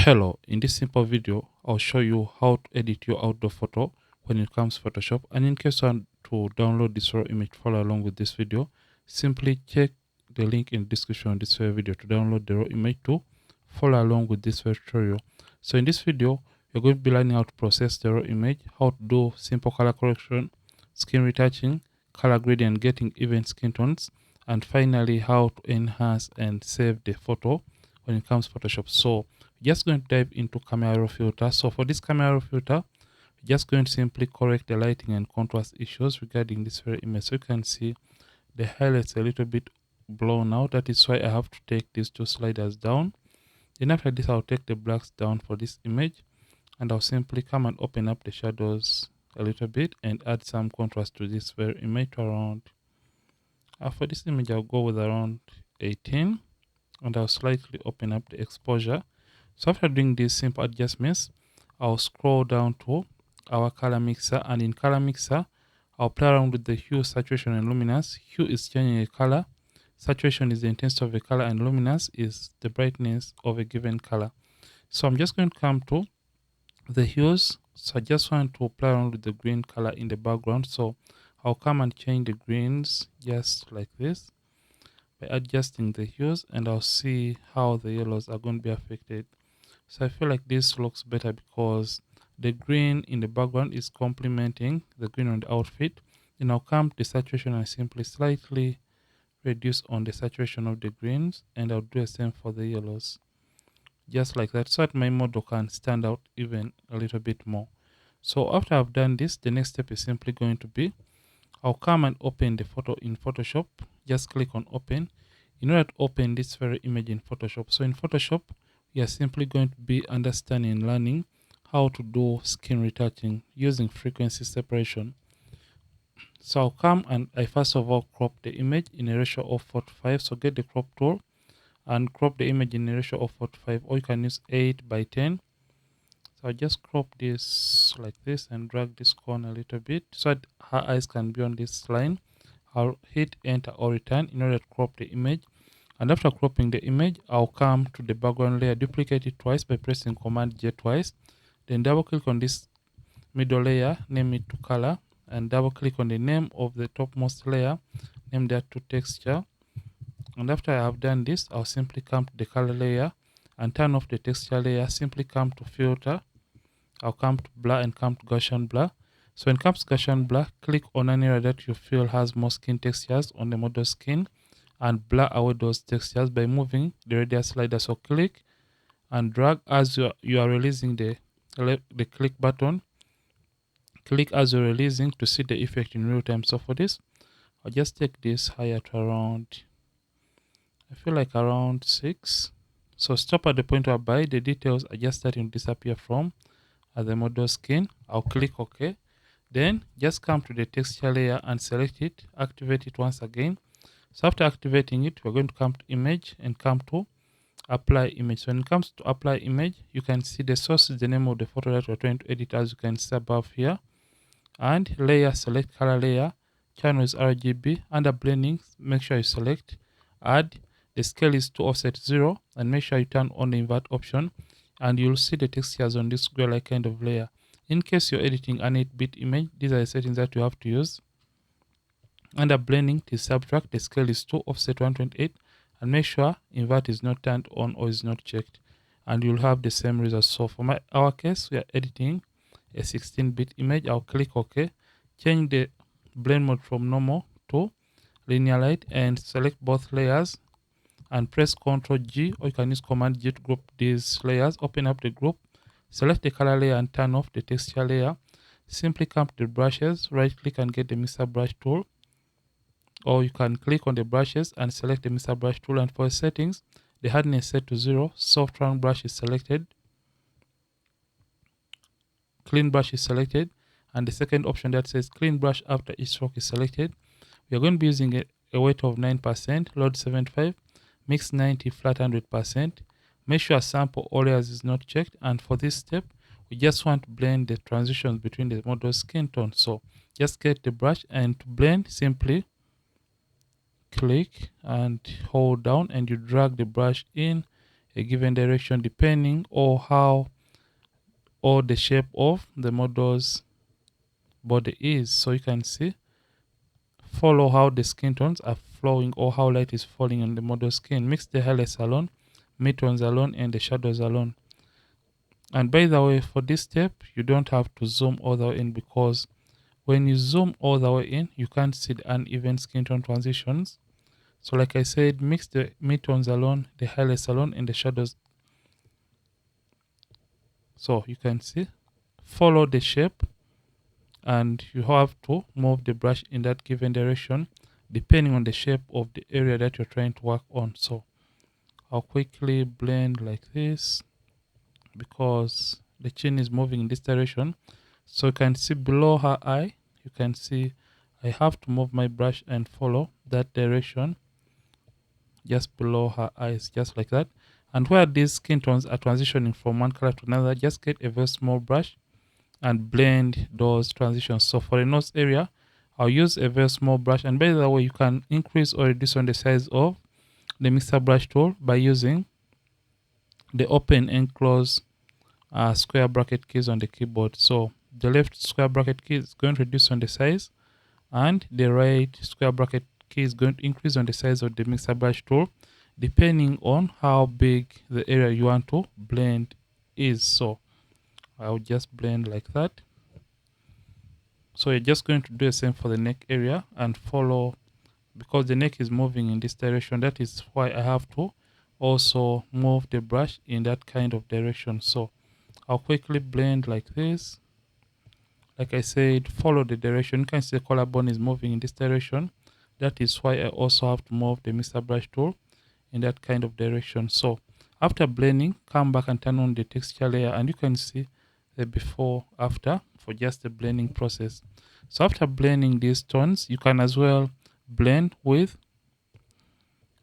Hello, in this simple video, I'll show you how to edit your outdoor photo when it comes to Photoshop. And in case you want to download this raw image, follow along with this video, simply check the link in the description of this video to download the raw image to follow along with this tutorial. So in this video, you're going to be learning how to process the raw image, how to do simple color correction, skin retouching, color grading, getting even skin tones, and finally how to enhance and save the photo when it comes to Photoshop. So just going to dive into camera raw filter. So for this camera raw filter, we're just going to simply correct the lighting and contrast issues regarding this very image. So you can see the highlights a little bit blown out. That is why I have to take these two sliders down. Then after this, I'll take the blacks down for this image, and I'll simply come and open up the shadows a little bit and add some contrast to this very image around. For this image, I'll go with around 18, and I'll slightly open up the exposure. So after doing these simple adjustments, I'll scroll down to our color mixer, and in color mixer, I'll play around with the hue, saturation, and luminance. Hue is changing a color, saturation is the intensity of a color, and luminance is the brightness of a given color. So I'm just going to come to the hues. So I just want to play around with the green color in the background. So I'll come and change the greens just like this by adjusting the hues, and I'll see how the yellows are going to be affected. So I feel like this looks better because the green in the background is complementing the green on the outfit. Then I'll come to the saturation and simply slightly reduce on the saturation of the greens, and I'll do the same for the yellows. Just like that, so that my model can stand out even a little bit more. So after I've done this, the next step is simply going to be, I'll come and open the photo in Photoshop. Just click on open in order to open this very image in Photoshop. So in Photoshop, we are simply going to be understanding and learning how to do skin retouching using frequency separation. So I'll come and I first of all crop the image in a ratio of 4:5. So get the crop tool and crop the image in a ratio of 4:5, or you can use 8:10. So I just crop this like this and drag this corner a little bit so that her eyes can be on this line. I'll hit enter or return in order to crop the image. And after cropping the image, I'll come to the background layer, duplicate it twice by pressing Command J twice. Then double click on this middle layer, name it to color, and double click on the name of the topmost layer, name that to texture. And after I have done this, I'll simply come to the color layer and turn off the texture layer. Simply come to filter. I'll come to blur and come to Gaussian blur. So when it comes to Gaussian blur, click on an area that you feel has more skin textures on the model skin and blur away those textures by moving the radius slider. So click and drag as you are releasing the click button. Click as you're releasing to see the effect in real time. So for this, I'll just take this higher to around, I feel like around 6. So stop at the point whereby the details are just starting to disappear from the model skin. I'll click OK. Then just come to the texture layer and select it, activate it once again. So after activating it, we're going to come to image and come to apply image. So when it comes to apply image, you can see the source is the name of the photo that we're trying to edit, as you can see above here. And layer, select color layer, channel is RGB. Under blending, make sure you select add. The scale is to offset 0, and make sure you turn on the invert option, and you'll see the textures on this square-like kind of layer. In case you're editing an 8-bit image, these are the settings that you have to use. Under blending, to subtract, the scale is to offset 128, and make sure invert is not turned on or is not checked, and you'll have the same result. So for our case, we are editing a 16-bit image. I'll click OK, change the blend mode from normal to linear light, and select both layers and press Ctrl G, or you can use Command G to group these layers. Open up the group, select the color layer and turn off the texture layer. Simply come to the brushes, right click and get the mixer brush tool, or you can click on the brushes and select the mixer brush tool. And for settings, the hardness set to 0, soft round brush is selected, clean brush is selected, and the second option that says clean brush after each stroke is selected. We are going to be using a weight of 9%, load 75, mix 90, flat 100%. Make sure sample all layers is not checked, and for this step, we just want to blend the transitions between the model skin tone. So just get the brush, and to blend, simply click and hold down, and you drag the brush in a given direction depending on how or the shape of the model's body is. So you can see, follow how the skin tones are flowing or how light is falling on the model's skin. Mix the highlights alone, midtones alone, and the shadows alone. And by the way, for this step, you don't have to zoom all the way in, because when you zoom all the way in, you can't see the uneven skin tone transitions. So like I said, mix the midtones alone, the highlights alone, and the shadows. So you can see, follow the shape, and you have to move the brush in that given direction depending on the shape of the area that you're trying to work on. So I'll quickly blend like this because the chin is moving in this direction. So you can see below her eye, you can see I have to move my brush and follow that direction just below her eyes, just like that. And where these skin tones are transitioning from one color to another, just get a very small brush and blend those transitions. So for the nose area, I'll use a very small brush. And by the way, you can increase or reduce on the size of the mixer brush tool by using the open and close square bracket keys on the keyboard. So the left square bracket key is going to reduce on the size, and the right square bracket key is going to increase on the size of the mixer brush tool depending on how big the area you want to blend is. So I'll just blend like that. So you're just going to do the same for the neck area and follow, because the neck is moving in this direction. That is why I have to also move the brush in that kind of direction. So I'll quickly blend like this. Like I said, follow the direction. You can see the collarbone is moving in this direction. That is why I also have to move the Mr. Brush tool in that kind of direction. So after blending, come back and turn on the texture layer, and you can see the before after for just the blending process. So after blending these tones, you can as well blend with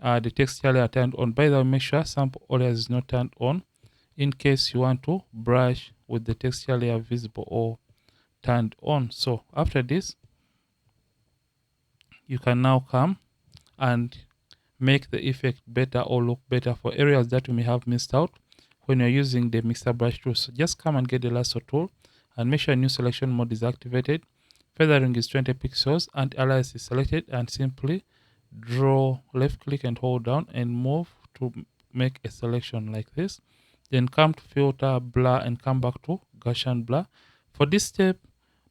the texture layer turned on. By the way, make sure sample layers is not turned on in case you want to brush with the texture layer visible or turned on. So after this, you can now come and make the effect better or look better for areas that you may have missed out when you're using the mixer brush tool. So just come and get the lasso tool and make sure new selection mode is activated. Feathering is 20 pixels and alias is selected, and simply draw, left click and hold down and move to make a selection like this. Then come to filter, blur, and come back to Gaussian blur. For this step,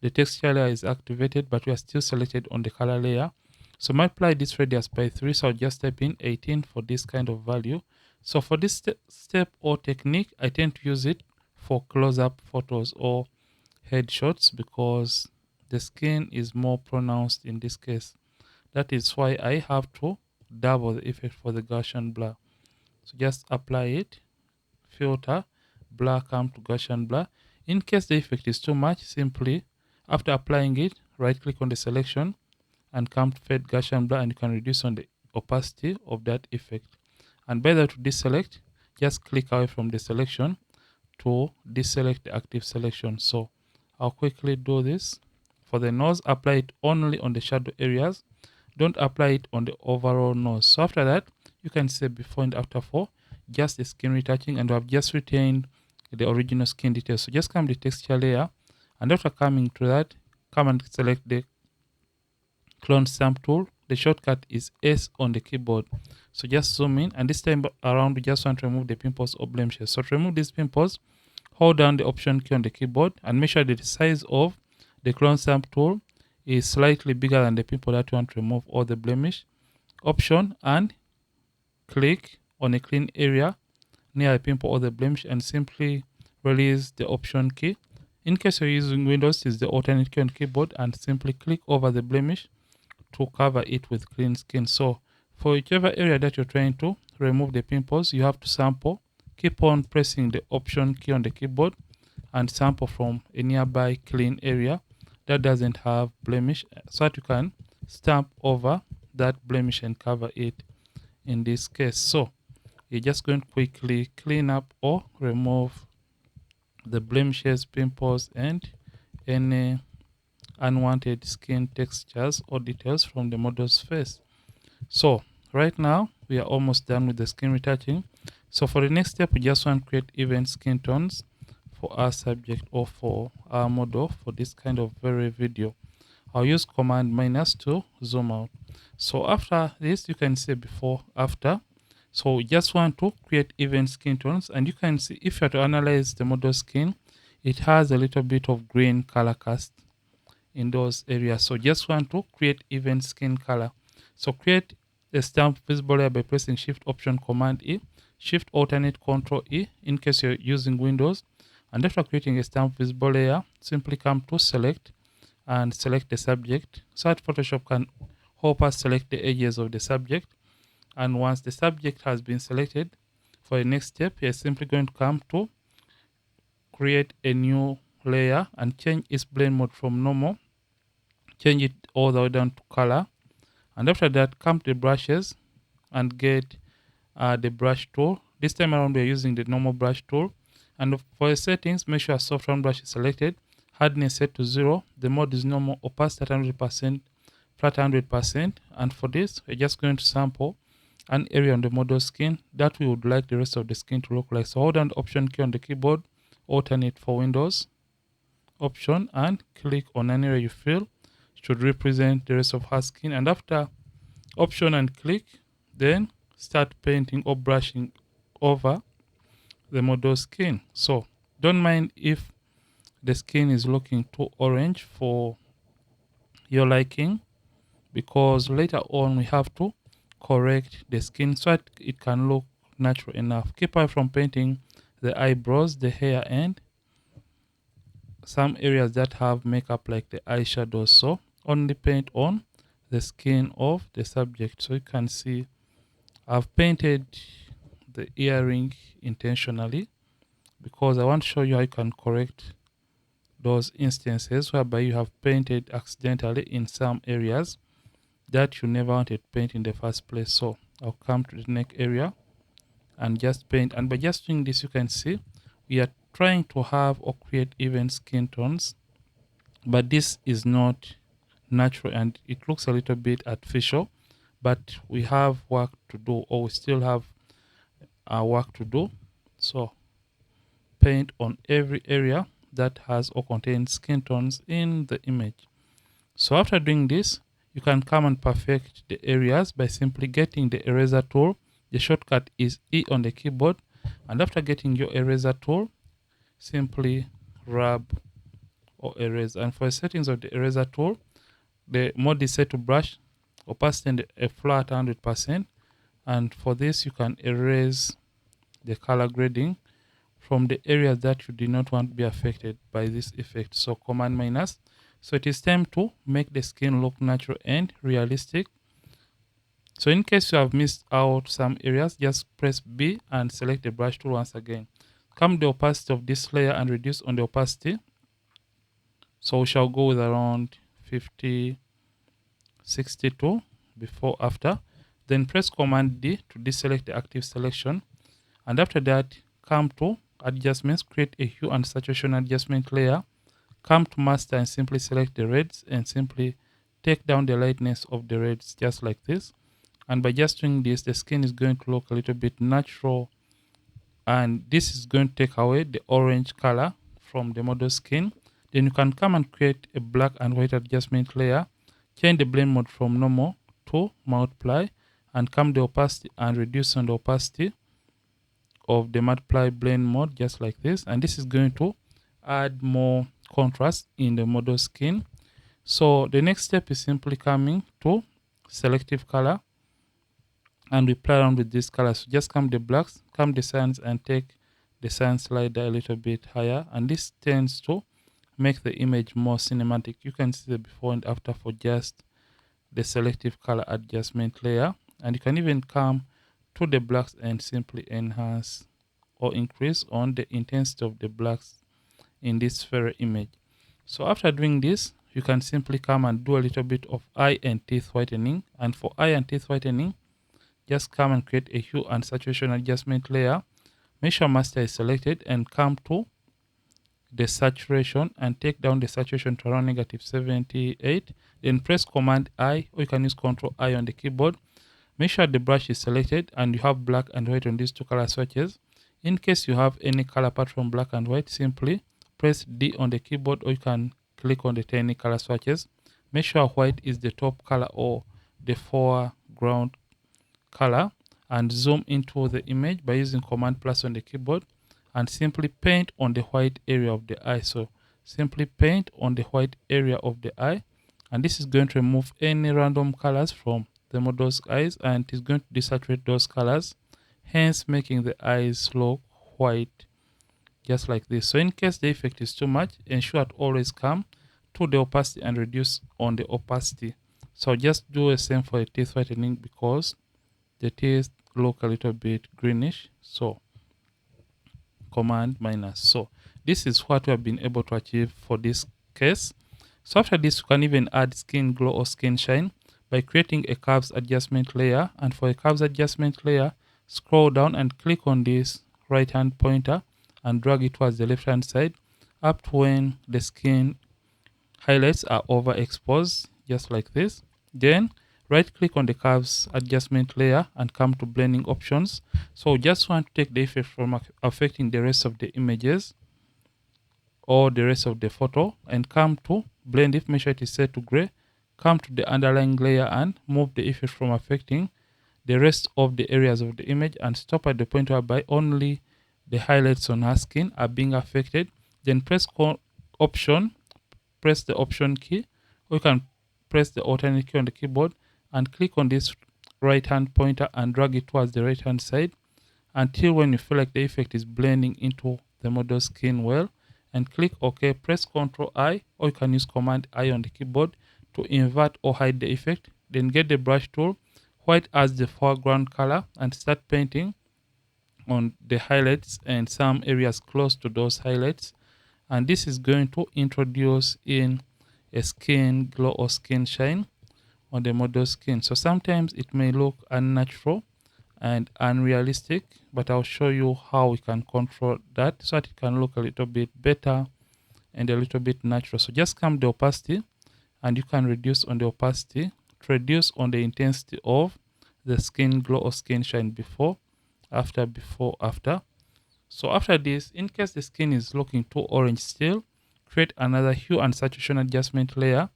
the texture layer is activated, but we are still selected on the color layer. So multiply this radius by 3, so I'll just type in 18 for this kind of value. So for this step or technique, I tend to use it for close-up photos or headshots because the skin is more pronounced in this case. That is why I have to double the effect for the Gaussian blur. So just apply it, filter, blur, come to Gaussian blur. In case the effect is too much, simply after applying it, right click on the selection and come to fade Gaussian blur, and you can reduce on the opacity of that effect. And by the way, to deselect, just click away from the selection to deselect the active selection. So I'll quickly do this. For the nose, apply it only on the shadow areas. Don't apply it on the overall nose. So after that, you can see before and after for just the skin retouching, and we have just retained the original skin details. So just come to the texture layer, and after coming to that, come and select the clone stamp tool. The shortcut is S on the keyboard. So just zoom in, and this time around we just want to remove the pimples or blemishes. So to remove these pimples, hold down the option key on the keyboard and make sure that the size of the clone stamp tool is slightly bigger than the pimple that you want to remove or the blemish option, and click on a clean area near a pimple or the blemish and simply release the option key. In case you're using Windows, it's the alternate key on keyboard, and simply click over the blemish to cover it with clean skin. So for whichever area that you're trying to remove the pimples, you have to sample. Keep on pressing the option key on the keyboard and sample from a nearby clean area that doesn't have blemish, so that you can stamp over that blemish and cover it in this case. So you're just going to quickly clean up or remove the blemishes, pimples, and any unwanted skin textures or details from the model's face. So right now we are almost done with the skin retouching. So for the next step, we just want to create even skin tones for our subject or for our model for this kind of very video. I'll use command minus to zoom out. So after this, you can see before, after. So we just want to create even skin tones, and you can see if you are to analyze the model skin, it has a little bit of green color cast in those areas. So just want to create even skin color. So create a stamp visible layer by pressing Shift Option Command E, Shift Alternate Control E in case you're using Windows. And after creating a stamp visible layer, simply come to select and select the subject so that Photoshop can help us select the edges of the subject. And once the subject has been selected, for the next step, you're simply going to come to create a new layer and change its blend mode from normal, change it all the way down to color. And after that, come to the brushes and get the brush tool. This time around, we're using the normal brush tool. And for the settings, make sure soft round brush is selected, hardness set to 0, the mode is normal, opacity at 100%, flat 100%. And for this, we're just going to sample an area on the model skin that we would like the rest of the skin to look like. So hold down the Option key on the keyboard, alternate for Windows, Option, and click on an area you feel should represent the rest of her skin. And after Option and click, then start painting or brushing over the model skin. So don't mind if the skin is looking too orange for your liking, because later on we have to correct the skin so that it can look natural enough. Keep away from painting the eyebrows, the hair, and some areas that have makeup like the eyeshadows. So only paint on the skin of the subject. So you can see I've painted the earring intentionally because I want to show you how you can correct those instances whereby you have painted accidentally in some areas that you never wanted to paint in the first place. So I'll come to the neck area and just paint, and by just doing this, you can see we are trying to have or create even skin tones, but this is not natural and it looks a little bit artificial, but we have work to do, or we still have work to do. So paint on every area that has or contains skin tones in the image. So after doing this, you can come and perfect the areas by simply getting the eraser tool. The shortcut is E on the keyboard. And after getting your eraser tool, simply rub or erase. And for the settings of the eraser tool, the mode is set to brush, opacity and a flat 100%. And for this, you can erase the color grading from the areas that you do not want to be affected by this effect. So command minus. So it is time to make the skin look natural and realistic. So in case you have missed out some areas, just press B and select the brush tool once again. Come the opacity of this layer and reduce on the opacity. So we shall go with around 50, 62 before, after. Then press command D to deselect the active selection. And after that, come to adjustments, create a hue and saturation adjustment layer. Come to master and simply select the reds and simply take down the lightness of the reds just like this. And by just doing this, the skin is going to look a little bit natural, and this is going to take away the orange color from the model skin. Then you can come and create a black and white adjustment layer, change the blend mode from normal to multiply, and come the opacity and reduce on the opacity of the multiply blend mode just like this. And this is going to add more contrast in the model skin. So the next step is simply coming to selective color, and we play around with these colors. So just come the blacks, come the sands, and take the sand slider a little bit higher, and this tends to make the image more cinematic. You can see the before and after for just the selective color adjustment layer. And you can even come to the blacks and simply enhance or increase on the intensity of the blacks in this very image. So after doing this, you can simply come and do a little bit of eye and teeth whitening. And for eye and teeth whitening, just come and create a hue and saturation adjustment layer. Make sure master is selected and come to the saturation and take down the saturation to around -78. Then press command I, or you can use control I on the keyboard, Make sure the brush is selected and you have black and white on these two color swatches. In case you have any color apart from black and white, simply press D on the keyboard, or you can click on the tiny color swatches. Make sure white is the top color or the foreground color, and zoom into the image by using Command plus on the keyboard, and simply paint on the white area of the eye. So simply paint on the white area of the eye, and this is going to remove any random colors from the model's eyes, and it is going to desaturate those colors, hence making the eyes look white, just like this. So in case the effect is too much, ensure to always come to the opacity and reduce on the opacity. So just do the same for the teeth whitening, because the teeth look a little bit greenish. So Command minus. So this is what we have been able to achieve for this case. So after this, you can even add skin glow or skin shine by creating a curves adjustment layer. And for a curves adjustment layer, scroll down and click on this right hand pointer and drag it towards the left hand side up to when the skin highlights are overexposed, just like this. Then right click on the curves adjustment layer and come to blending options. So just want to take the effect from affecting the rest of the images or the rest of the photo and come to blend it. Make sure it is set to gray. Come to the underlying layer and move the effect from affecting the rest of the areas of the image, and stop at the point whereby only the highlights on her skin are being affected. Then press press the option key, or you can press the alternate key on the keyboard and click on this right hand pointer and drag it towards the right hand side until when you feel like the effect is blending into the model skin well, and click OK. Press Ctrl I, or you can use Command I on the keyboard to invert or hide the effect. Then get the brush tool, white as the foreground color, and start painting on the highlights and some areas close to those highlights. And this is going to introduce in a skin glow or skin shine on the model skin. So sometimes it may look unnatural and unrealistic, but I'll show you how we can control that so that it can look a little bit better and a little bit natural. So just come the opacity, and you can reduce on the opacity to reduce on the intensity of the skin glow or skin shine before, after, before, after. So after this, in case the skin is looking too orange still, create another hue and saturation adjustment layer.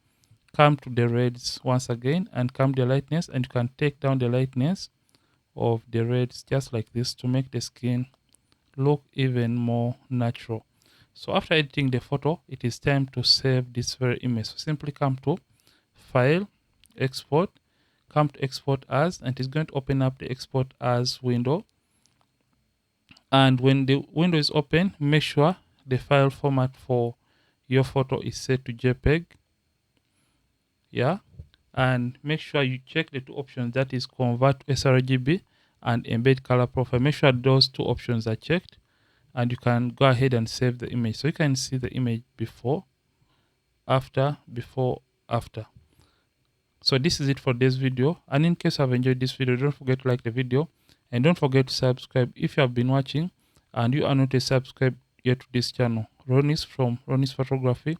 Come to the reds once again and come the lightness, and you can take down the lightness of the reds just like this to make the skin look even more natural. So after editing the photo, it is time to save this very image. So simply come to File, Export, come to Export As, and it's going to open up the Export As window. And when the window is open, make sure the file format for your photo is set to JPEG. Yeah, and make sure you check the two options, that is convert to sRGB and embed color profile. Make sure those two options are checked, and you can go ahead and save the image. So you can see the image before, after, before, after. So this is it for this video, and in case you have enjoyed this video, don't forget to like the video and don't forget to subscribe if you have been watching and you are not a subscribe yet to this channel. Ronis from Ronis Photography.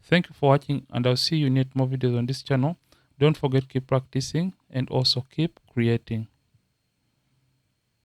Thank you for watching, and I'll see you in more videos on this channel. Don't forget to keep practicing and also keep creating.